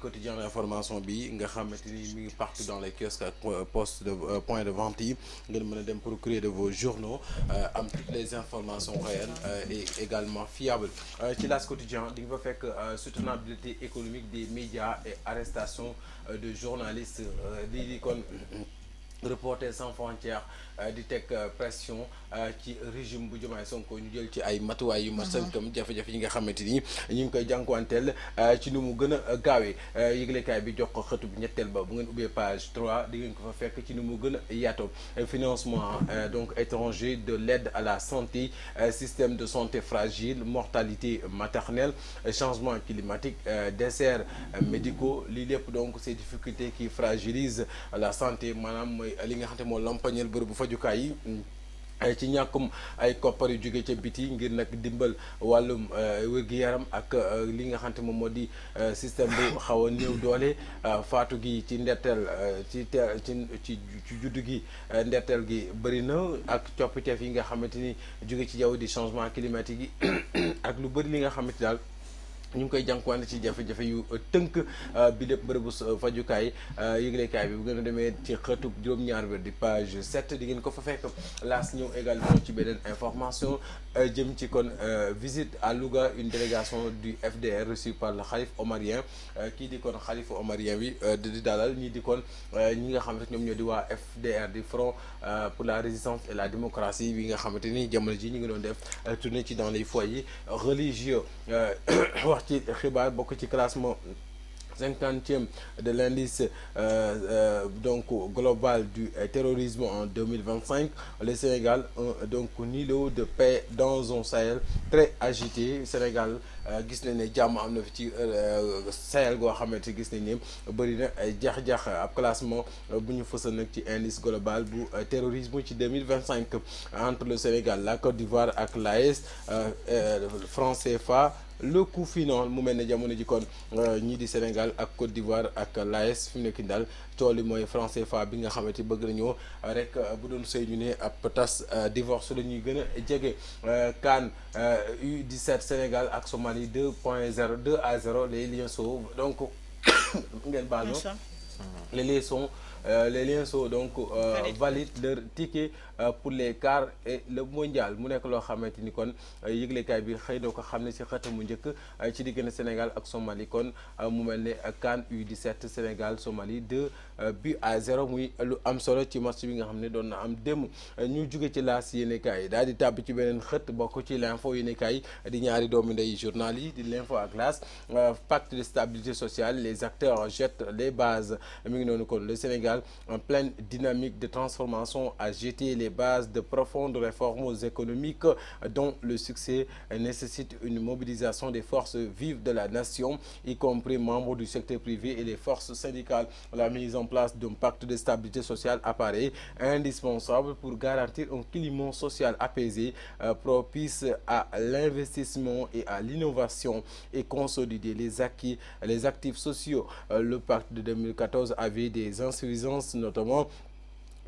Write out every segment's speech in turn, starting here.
quotidien d'information bi nga xamante ni mi ngi partout dans les kiosques ak postes de point de vente yi ngeen mën a dem procurer de vos journaux am toutes les informations réelles et également fiables ci L'As quotidien di nga fa fekk soutenabilité économique des médias et arrestation de journalistes lii di kon Reporters sans frontières di teg pression ci régime bu Diomaye Sonko ñu jël ci ay matuwaay yu mat sënkam jafe-jafe yi nga xamante ni ñu ngi koy jànkuwanteel ci nu mu gën a gaawee yëglekaay bi jox ko xëtu bi ñetteel ba bu ngeen ubbee page 3 di ngeen ko fa fekk ci nu mu gën a yaatoo financement donc étranger de l'aide à la santé système de santé fragile mortalité maternelle changement climatique déserts médicaux lii lépp donc ces difficultés qui fragilisent la santé maanaam mooy li nga xam te moo lampañeel bërëb bu fajukaay yi ci ñàkkum ay koppar yu jóge ca biti ngir nag dimbal wàllum wér-gu-yaram ak li nga xam te moom moo di système bu xaw a néew doole faatu gi ci ndetteel ci juddu gi ndetteel gi bëri na ak coppiteef yi nga xamante ni jóge ci jaww di changement climatique yi ak lu bëri li nga xamante daal ñu ngi koy jànkuwante ci jafe-jafe yu tënk bi lépp bërëbu fajukaay yëglekaay bi bu ngeen a demee ci xëtub juróom-ñaar bi di page 7 di ngeen ko fa fekk L'As ñëw également ci beneen information jëm ci kon visite à Louga une délégation du FDR reçue par le Khalife omarien kii di kon Khalife omarien bi di dalal ñii di kon ñi nga xam ne ñoom ñoo di waa FDR di Front pour la résistance et la démocratie bi nga xamante ni jamono ji ñu ngi doon def tournée ci dans les foyers religieux wax ci xibaar bokk ci classement 50e de l'indice donc global du terrorisme en 2025 le Sénégal donc îlot de paix dans un Sahel très agité Sénégal gis nañ ne jàmm am na fi ci Sahel goo xamante gis nañ ne bëri na ay jax-jax ab classement bu ñu fësal nag ci indice global bu terrorisme ci 2025 entre le Sénégal la Côte d'Ivoire ak l'AES franc CFA le coût final mu mel ne jamono ji kon ñii di Sénégal ak Côte d'Ivoire ak l'AES fi mu nekk nii daal tool yi mooy franc CFA bi nga xamante bëgg nañoo rek bu doon sëy ñu ne ab tas divorce la ñuy gën a jege CAN U17 Sénégal ak Somalie 2.0 2-0 les Lionceaux donc ngeen baal ma les Lionceaux donc valident leur ticket pour les quarts et le mondial mu nekk loo xamante ni kon yëglekaay bi xëy na ko xam ne ci xëtam mu njëkk ci diggante Sénégal ak Somalie kon mu mel ne CAN U17 Sénégal Somalie 2-0 muy lu am solo ci match bi nga xam ne doon na am démb ñu jóge ci L'As yéenekaay daal di tàbb ci beneen xët bokk ci l'info yéenekaay di ñaari doomi ndey journal yi di l'info ak L'As pacte de stabilité sociale les acteurs jettent les bases mi ngi noonu kon le Sénégal en pleine dynamique de transformation a jeté les bases de profondes réformes économiques dont le succès nécessite une mobilisation des forces vives de la nation, y compris membres du secteur privé et les forces syndicales. La mise en place d'un pacte de stabilité sociale apparaît indispensable pour garantir un climat social apaisé, propice à l'investissement et à l'innovation et consolider les actifs sociaux. Le pacte de 2014 avait des insuffisances, notamment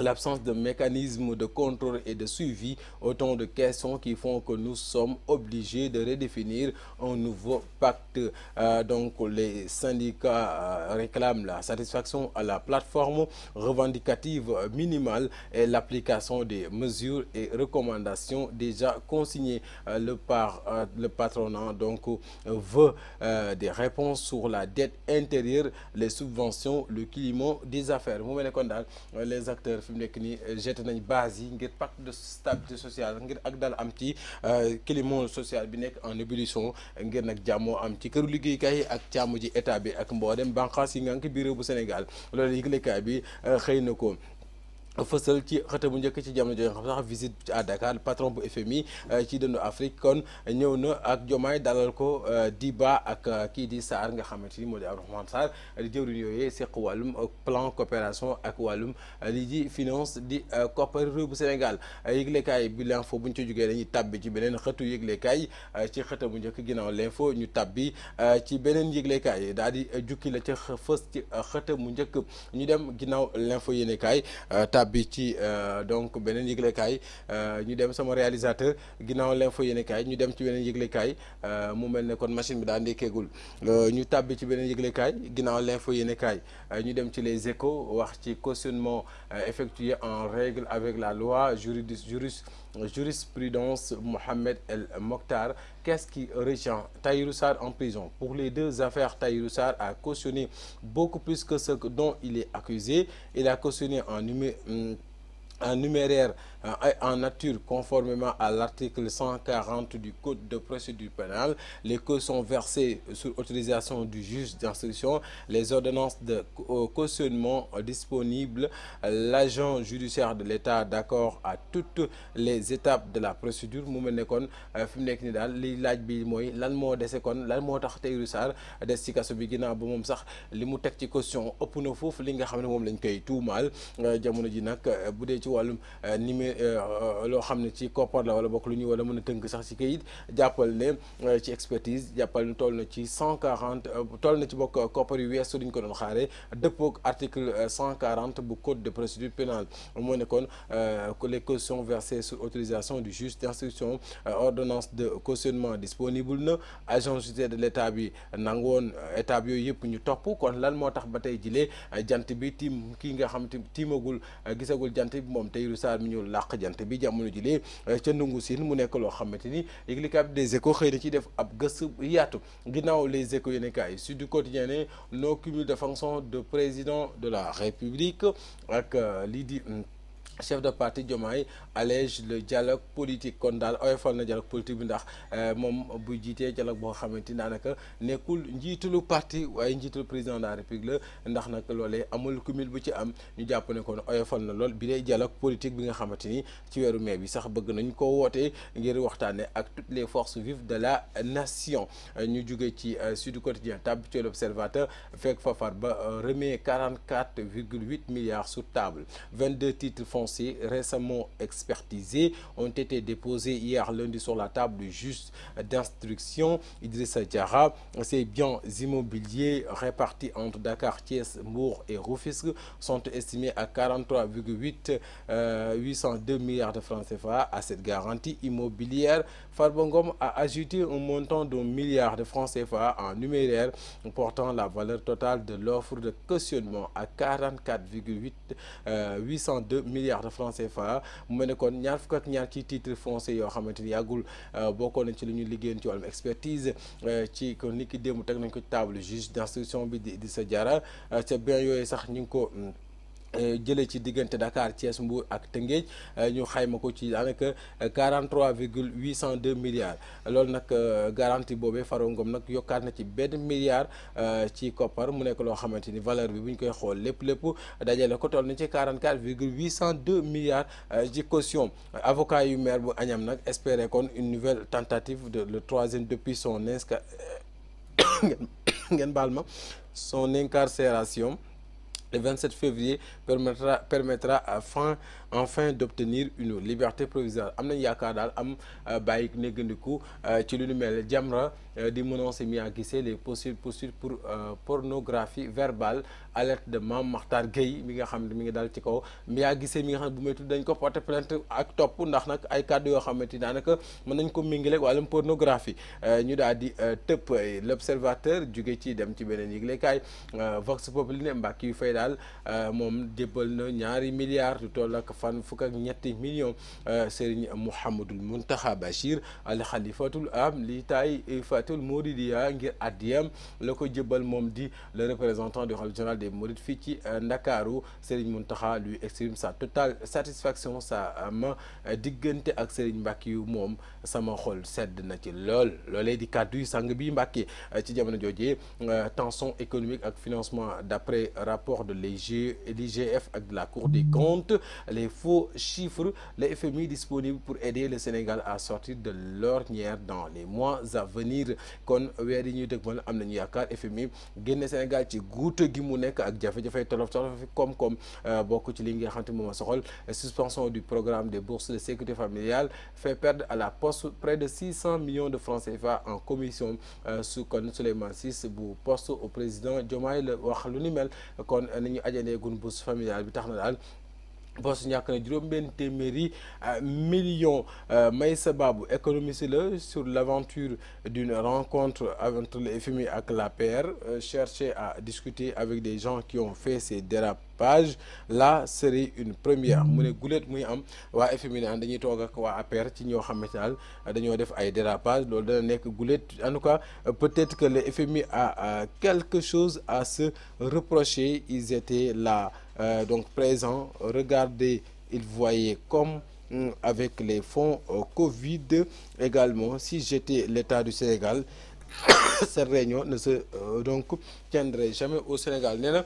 l'absence de mécanismes de contrôle et de suivi, autant de questions qui font que nous sommes obligés de redéfinir un nouveau pacte. Donc les syndicats réclament la satisfaction à la plateforme revendicative minimale et l'application des mesures et recommandations déjà consignées. Le patronat donc veut des réponses sur la dette intérieure, les subventions, le climat des affaires. Mu mel ne kon daal les acteurs fi mu nekk nii jeté nañ base yi ngir pacte de stabilité sociale ngir ak dal am ci climat social bi nekk en ébullition ngir nag jàmmoo am ci këru liggéeykaay yi ak càmm ji état bi ak mboolem bànqaas yi ngànk biir bu Sénégal loolu yëglekaay bi xëy na ko fësal ci xëta bu njëkk ci jamono jooju xam sax visite à Dakar patron bu FMI ci dëndu Afrique kon ñëw na ak Diomaye dalal ko Diba ak kii di Sarr nga xamante ni moo di Abdourahmane Sarr di jëwriñ yooyee seq wàllum plan coopération ak wàllum lii di finance di koppar réew bu Sénégal yëglekaay bi l'info bu ñu ci jógee dañuy tabbi ci beneen xëtu yëglekaay ci xëta bu njëkk ginnaaw l'info ñu tabbi ci beneen yëglekaay daal di jukki la ca fës ci xëta mu njëkk ñu dem ginnaaw l'info yéenekaay tàbbi ci donc beneen yëglekaay ñu dem sama réalisateur ginnaaw l'info yéenekaay ñu dem ci beneen yëglekaay mu mel ne kon machine bi daa ndekkeegul ñu tàbbi ci beneen yëglekaay ginnaaw l'info yéenekaay ñu dem ci les échos wax ci cautionnement effectué en règle avec la loi jurisprudence Mohamed El Mokhtar. Qu'est-ce qui retient Tahirou Sarr en prison? Pour les deux affaires, Tahirou Sarr a cautionné beaucoup plus que ce dont il est accusé. Il a cautionné en numéraire et en nature conformément à l'article 140 du Code de procédure pénale. Les cautions sont versées sur autorisation du juge d'instruction. Les ordonnances de cautionnement disponibles. L'agent judiciaire de l'État d'accord à toutes les étapes de la procédure. mu mel ne kon fi mu nekk ni daal li laaj bi mooy lan moo dese kon lan moo tax Tahirou Sarr des ci kaso bi ginnaaw ba moom sax li mu teg ci caution ëpp na foofu li nga xam ne moom lañ koy tuumaal jamono ji nag bu dee ci wàllum loo xam ne ci koppar la wala bokk lu ñuy wala mën a tënk sax ci kayit jàppal ne ci expertise jàppal ne toll na ci 140 toll na ci bokk koppar yu weesu duñ ko doon xaaree dëppook article 140 bu code de procédure pénale moo ne kon les cautions versées sur autorisation du juge d'instruction. Ordonnance de cautionnement disponible na agent judiciaire de l'état bi nangu woon état bi yooyu yëpp ñu topp kon lan moo tax ba tey jilee jant bi tiim kii nga xam te tiimagul gisagul jant bi moom Tahirou Sarr mi ñu làq jant bi jamono jilee ca ndungu siin mu nekk loo xamante ni yëglikaay bi des échos xëy na ci def ab gëstu yaatu ginnaaw les échos yéen kaay Sud Quotidien ne no cumul de fonction de président de la République ak lii di chef de parti Diomaye allège le dialogue politique kon daal oyofal na dialogue politique bi ndax moom bu jiitee dialogue boo xamante ni daanaka nekkul njiitalu parti waaye njiitalu président de la République la ndax nag loolee amul cumul bu ci am ñu jàpp ne kon oyofal na lool bi dee dialogue politique bi nga xamante ni ci weeru mai bi sax bëgg nañ ko wootee ngir waxtaane ak toutes les forces vives de la nation ñu jóge ci Sud Quotidien tab ci l'Observateur fekk fafar ba remet 44,8 milliards sur table 22 titres fonciers récemment expertisés ont été déposés hier lundi sur la table du juge d'instruction Idrissa Diarra. Ces biens immobiliers répartis entre Dakar, Thiès, Mbour et Rufisque sont estimés à 43,802 milliards de francs CFA. À cette garantie immobilière, Farba Ngom a ajouté un montant de 1 milliard de francs CFA en numéraire, portant la valeur totale de l'offre de cautionnement à 44,802 milliards de francs CFA. mu mel ne kon ñaar fukk ak ñaar ci titre foncier yoo xamante ni yàggul bokkoon nañ ci li ñu liggéeyoon ci wàllum expertise ci kon nit ki démb teg nañ ko table juge d'instruction bi di sa jara ca bien yooyu sax ñu ngi ko jëlee ci diggante Dakar Thiès Mbour ak Tëngéej ñu xayma ko ci daanaka 43,802 milliards loolu nag garantie boobee Farba Ngom nag yokkaat na ci benn milliard ci koppar mu nekk loo xamante ni valeur bi bu ñu koy xool lépp dajale ko toll na ci 44,802 milliards ci caution. Avocat yu maire bu Agnam nag espérer kon une nouvelle tentative de le troisième depuis son ngeen baal ma son incarcération le 27 février permettra enfin d'obtenir une liberté provisoire. am nañ yaakaar daal am bàyyi néggandiku ci lu ñu mel. Jamra di menacer Mia Guissé les possibles poursuites pour pornographie verbale. Alerte de Mame Makhtar Gueye mi nga xam ne mi ngi dal ci kaw Mia Guissé mi nga xam ne bu may tudd dañ ko porter plainte ak topp ndax nag ay kàddu yoo xamante ni daanaka mën nañ ko méngale wàllum pornographie ñu daal di tëpp l'Observateur jóge ci dem ci beneen yëglekaay Vox Populi ne Mbacke yu fay daal moom jébbal na ñaari milliards du toll ak fan fukk ak ñetti millions Serigne Mouhamadul Mountakha Bachir al Khalifatul am li taay Fatul Mouridiya ngir addiyam la ko jébbal moom di le représentant du khalife général des Mourides fii ci Ndakaaru. Serigne Mountakha lui exprime sa totale satisfaction sa ma diggante ak Serigne Mbacke yu moom sama xol sedd na ci loolee di kàddu yu sang bi Mbacke ci jamono joojee tension économique ak financement d'après rapport de l'IGF ak de la Cour des comptes, les faux chiffres, le FMI disponible pour aider le Sénégal à sortir de l'ornière dans les mois à venir. Kon weer yi ñuy dëgmal am nañu yaakaar FMI génne Sénégal ci guuta gi mu nekk ak jafe-jafe tolof fi koom-koom bokk ci li nga xamante moom a soxal suspension du programme des bourses de sécurité familiale fait perdre à la poste près de 600 millions de francs CFA en commission su kon Souleymane Ciss bu poste au président Diomaye la wax lu ni mel kon nañu ajandeegun bourse familiale bi tax na daal poste ñàkk na juróom-benn téeméeri millions. Meïssa Babou économiste la sur l'aventure d'une rencontre entre le FMI ak l'APR, chercher à discuter avec des gens qui ont fait ces dérapages là serait une première. mu ne gulet muy am waa FMI naan dañuy toog ak waa APR ci ñoo xamante daal dañoo def ay dérapages loolu dana nekk gulet. En tout cas peut-être que le FMI a quelque chose à se reprocher. Ils étaient là donc présents. Regardez, ils voyaient comme avec les fonds Covid également. Si j'étais l'État du Sénégal, cette réunion ne se donc tiendrait jamais au Sénégal. nee na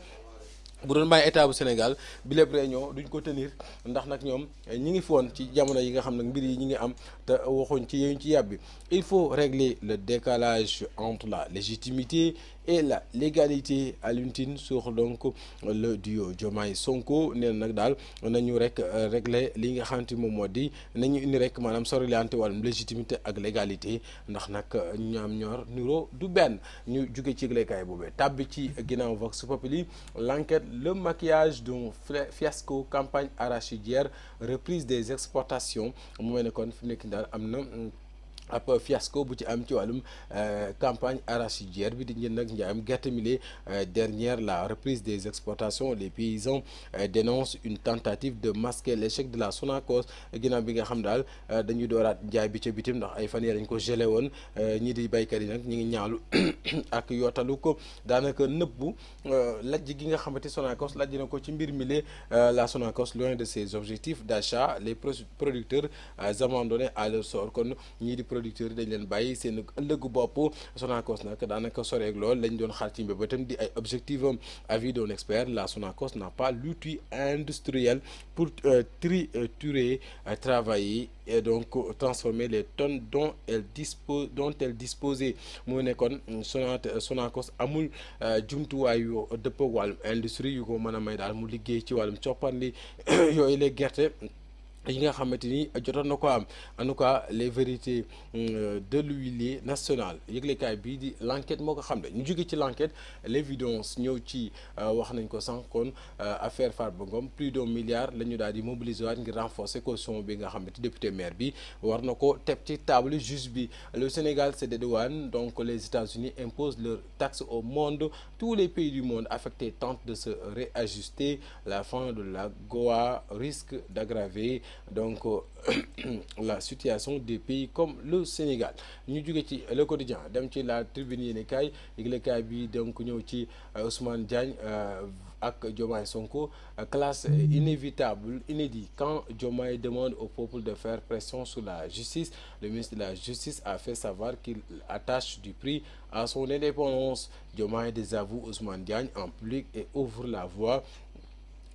bu doon bàyyi état bu Sénégal bi lépp réunion duñ ko tenir ndax nag ñoom ñi ngi foon ci jamono yi nga xam nag mbir yi ñi ngi am te waxuñ ci yéen ci yàbbi. Il faut régler le décalage entre la légitimité et la légalité. Alioune Tine sur donc le duo Diomaye Sonko nee na nag daal nañu rek régler li nga xamante moom moo di nañu indi rek maanaam soriliante wàllum légitimité ak légalité ndax nag ñaam ñor niro du benn. ñu jóge ci yëglekaay boobee tàbbi ci ginnaaw Vox Populi. L'enquête, le maquillage d'un fiasco campagne arachidière, reprise des exportations. mu mel ne kon fi mu nekk daal am na ab fiasco bu ci am ci wàllum campagne arachidière bi di njënd ak njaayam gerte mi dernière la reprise des exportations. Les paysans dénoncent une tentative de masquer l'échec de la Sonacos ginnaaw bi nga xam daal dañuy dooraat njaay bi ca bitim ndax ay fan yii dañ ko gelé woon. ñii di baykat yi nag ñi ngi ñaalu ak yootalu ko daanaka nëbbu lajj gi nga xamante Sonacos lajj na ko ci mbir mi la Sonacos loin de ses objectifs d'achat. Les producteurs abandonnés à leur sort. kon ñii di producteurs yi dañ leen bàyyi seen ëllëgu bopp. Sonacos nag daanaka soreeg lool lañ doon xaar ci mbébétam di ay objectifs am. Avis d'un expert, la Sonacos n'a pas l'outil industriel pour triturer, travailler et donc transformer les tonnes dont elle disposait. mu nekkoon Sonacos amul jumtuwaay yu dëppoo wàllum industrie yu ko mën a may daal mu liggéey ci wàllum coppandi yooyu les gerte yi nga xamante ni jotoon na ko am. En tout cas les vérités de l'huilier national yëglekaay bii di l'enquête moo ko xam ne ñu jóge ci l'enquête. L'évidence ñëw ci wax nañ ko sànq kon affaire Farba Ngom plus d'1 milliard la ñu daal di mobiliser waat ngir renforcer caution bi nga xamante député maire bi war na ko teg ci table juge bi. Le Sénégal se dédouane donc les États-Unis imposent leurs taxes au monde. Tous les pays du monde affectés tentent de se réajuster. La fin de la l'AGOA risque d'aggraver donc la situation des pays comme le Sénégal. ñu jóge ci le quotidien dem ci la tribune yéenekaay yëglekaay bi donc ñëw ci Ousmane Diagne ak Diomaye Sonko. Classe inévitable inédit quand Diomaye demande au peuple de faire pression sur la justice. Le ministre de la Justice a fait savoir qu'il attache du prix à son indépendance. Diomaye désavoue Ousmane Diagne en public et ouvre la voie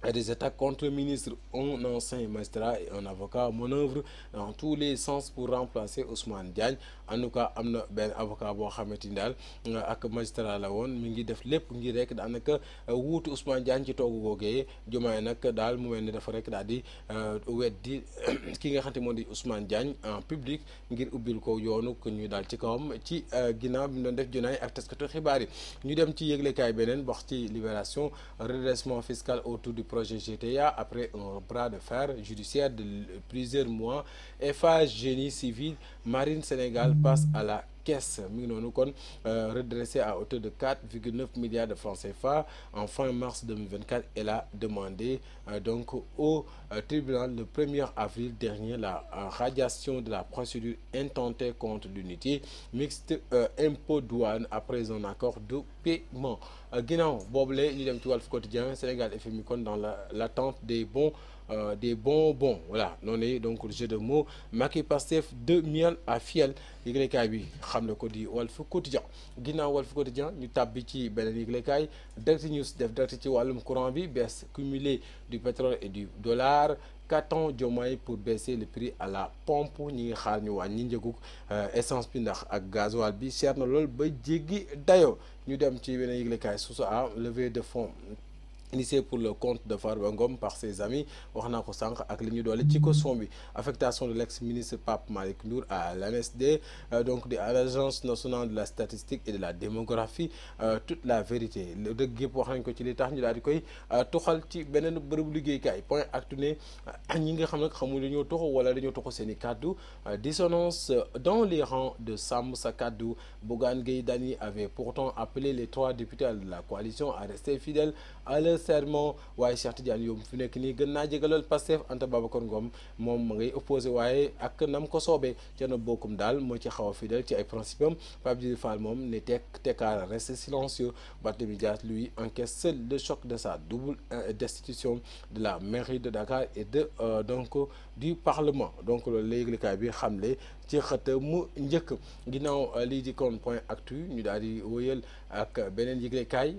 à des attaques contre le ministre. Un ancien magistrat et un avocat manœuvrent dans tous les sens pour remplacer Ousmane Diagne. En tout cas am na benn avocat boo xamante ni daal ak magistrat la woon mi ngi def lépp ngir rek daanaka wuutu Ousmane Diagne ci toogu googee. Diomaye nag daal mu mel ni dafa rek daal di weddi ki nga xamante moo di Ousmane Diagne en public ngir ubbil ko yoonu ko ñu daal ci kawam ci ginnaaw bi mu doon def jonaay ak taskatu xibaar yi. ñu dem ci yëglekaay beneen wax ci Libération. Redressement fiscal autour du projet GTA après un bras de fer judiciaire de plusieurs mois. Eiffage, génie civil, Marine Sénégal passe à la caisse. mi ngi noonu kon redressé à hauteur de 4,9 milliards de francs CFA en fin mars 2024. Elle a demandé donc au tribunal le 1er avril dernier la radiation de la procédure intentée contre l'unité mixte impôt douane après un accord de paiement. Ginnaaw boobule ñu dem ci Walf Quotidien. Sénégal FMI kon dans l'attente des bonbons voilà noonu donc le jeu de mots. Macky Pastef de miel à fiel yëglekaay bi xam ne ko di Walf Quotidien. Ginnaaw Walf Quotidien ñu tàbbi ci beneen yëglekaay. Direct News def direct ci wàllum courant bi baisse cumulée du pétrole et du dollar. Qu'attend Diomaye pour baisser le prix à la pompe. ñi ngi xaar ñu wàññi njëgu essence bi ndax ak gasoil bi cher na lool ba jéggi dayoo. ñu dem ci beneen yëglekaay Source A levée de fonds initié pour le compte de Farba Ngom par ses amis wax naa ko sànq ak li ñu doole ci caution bi affectation de l'ex-ministre Pape Malick Ndour à l'ANSD donc à l'agence nationale de la statistique et de la démographie toute la vérité dëgg yëpp wax nañ ko ci li tax ñu daal di koy tuxal ci beneen bërëbu liggéeykaay point actu ne ñi nga xam ne xamul dañoo tuxu wala dañoo tuxu seen i kàddu dissonance dans les rangs de Sàmm Sa Kàddu. Bougane Gueye Dany avait pourtant appelé les 3 députés de la coalition à rester fidèles à leur serment waaye Cheikh Tidiane Youm fi nekk nii gën naa jégalal Pastef Anta Babacar Ngom moom ma ngay opposé waaye ak nam ko soobee ca na bokkum daal moo ci xaw a fidèle ci ay principe am Pape Djibril Fall moom ne tekkaar reste silencieux. Barthélémy Dias lui encaisse seul le choc de sa double destitution de la mairie de Dakar et de donc du Parlement donc loolu la yëglekaay bi xamle ci xët mu njëkk ginnaaw lii di kon point actu ñu daal di wëyal ak beneen yëglekaay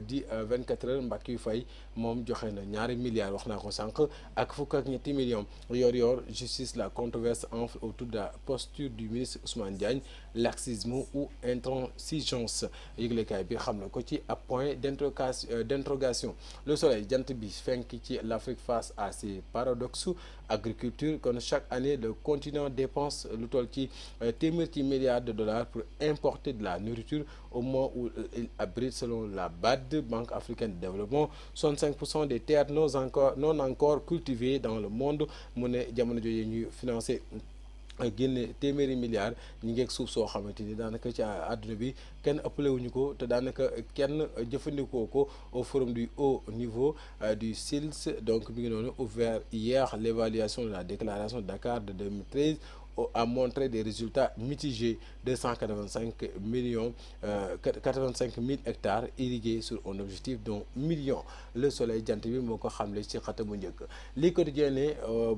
di 24 heures Mbackiou Faye moom joxe na ñaari milliards wax naa ko sànq ak fukk ak ñetti millions yor justice la controverse enfle autour de la posture du ministre Ousmane Diagne laxisme ou intransigeance yëglekaay bi xam na ko ci ab point d'interrogation Le Soleil jant bi fenk ci l'Afrique face à ses paradoxes agriculture kon chaque année le continent dépense lu toll ci téeméer ci milliards de dollars pour importer de la nourriture au moment où il abrite selon la BAD Banque africaine de développement 65% des terres non encore cultivées dans le monde mu ne jamono jooju ñuy financer génne téeméeri milliards ñi ngeeg suuf soo xamante ni daanaka ci àdduna bi kenn ëppale wuñu ko te daanaka kenn jëfandikoo ko au forum du haut niveau du SILS donc mi ngi noonu ouvert hier l'évaluation de la déclaration de Dakar de 2013 a montré des résultats mitigés 285 millions 85 000 hectares irrigués sur un objectif d'un million Le Soleil jant bi moo ko xamle ci xatamu njëkk li quotidien ne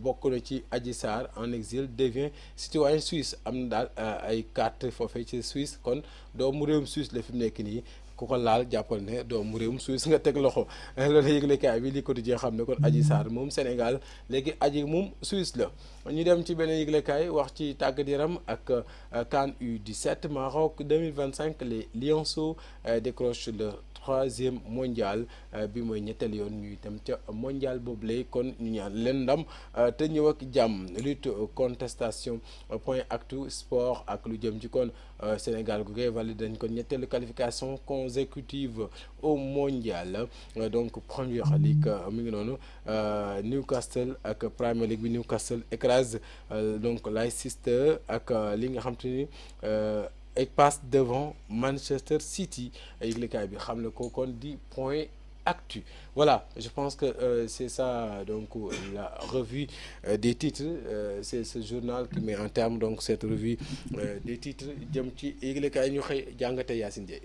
bokk na ci Adji Sarr en exil devient citoyen suisse am na daal ay carte foofee ci Suisse kon doomu réewum Suisse la fi mu nekk nii ku ko laal jàppal ne doomu réewum Suisse nga teg loxo loolu yëglekaay bi li quotidien xam ne kon Adji Sarr moom Sénégal léegi aji moom Suisse la ñu dem ci beneen yëglekaay wax ci tàggat yaram ak CAN U17 Maroc 2025 les Lionceaux décrochent le 3e mondial bi mooy ñetteel yoon ñuy dem ca mondial boobule kon ñu ñaan leen ndam te ñëw ak jàmm lutte contestation point actu sport ak lu jëm ci kon Sénégal gu koy validé dañ kon ñetteelu qualification consécutive au mondial donc première ligue mi ngi noonu Newcastle ak Premier League bi Newcastle écrase donc Leicester ak li nga xam te ni et passe devant Manchester City yëglekaay bi xam ne ko kon di point actu voilà je pense que c'est ça donc la revue des titres c'est ce journal qui met en terme donc cette revue des titres jëm ci yëglekaay ñu xëy jàngate Yacine Dieye